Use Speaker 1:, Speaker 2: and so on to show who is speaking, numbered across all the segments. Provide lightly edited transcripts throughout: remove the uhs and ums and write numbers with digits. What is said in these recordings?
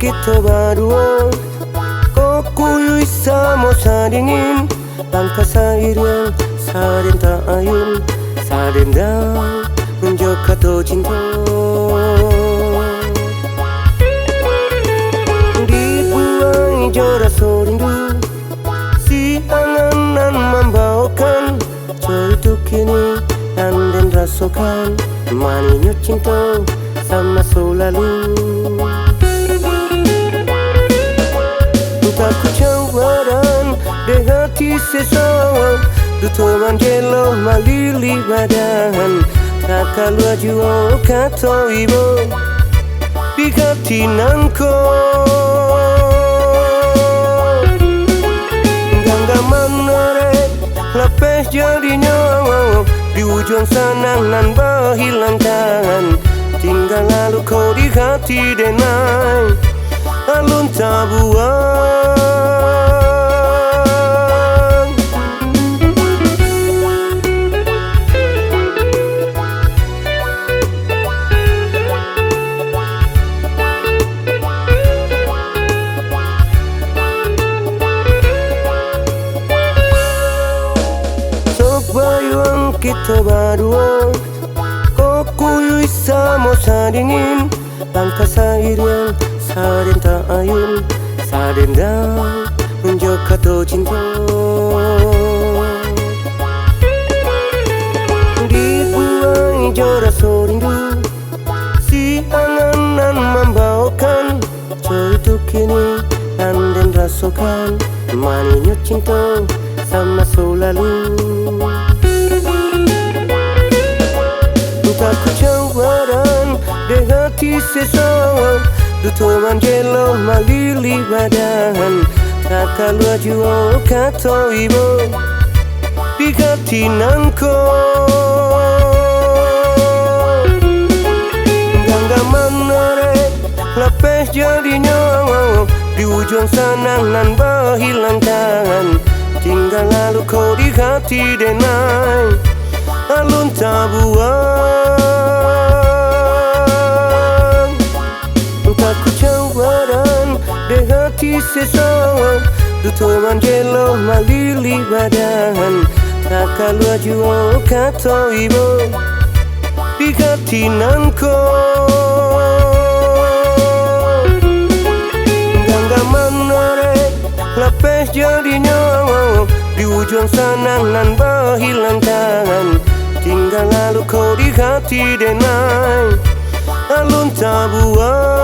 Speaker 1: kita berdua, kau kuyu sama sadingin, langkah seiring saden tak ayun, saden dah menjauh to cinta. Dibuai jodoh sorindu, si anganan membawakan itu kini dan rasakan manisnya cinta sama selalu. Tak ku cawaran di hati seseorang, dutuan jelo malili badan, tak kalu jua kata ibu di hati nangko. Genggaman norek lepes jadinya, di ujung sana nan berhilangkan, tinggal lalu kau di hati denai alun tabuan. Bayang kita berdua, kau kuyu sama sadingin, langkah seiring saden tak ayun, saden dah menjauh to cinta. Dibuai jodoh sorindu, si anganan membawakan itu kini dan rasakan manisnya cinta sama selalu. Tak ku cawaran di hati seseorang, dutuan jelo malili badan, tak kalu jua kata ibu di hati nangko. Genggaman norek lepes jadinya, di ujung sana nan berhilangkan, tinggal lalu kau di hati denai alun tabuan. Tak ku cawaran di hati seseorang, dutuan jelo malili badan, tak kalu jua kata ibu di hati nangko. Genggaman norek lepes jadinya, di ujung sana nan berhilangkan, tinggal lalu kau di hati denai alun tabuan.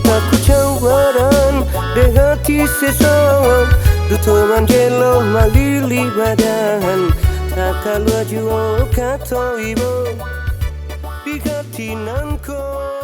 Speaker 1: Tak ku cawaran di hati seseorang, dutuan jelo malili badan, tak kalu jua kata ibu di hati nangko.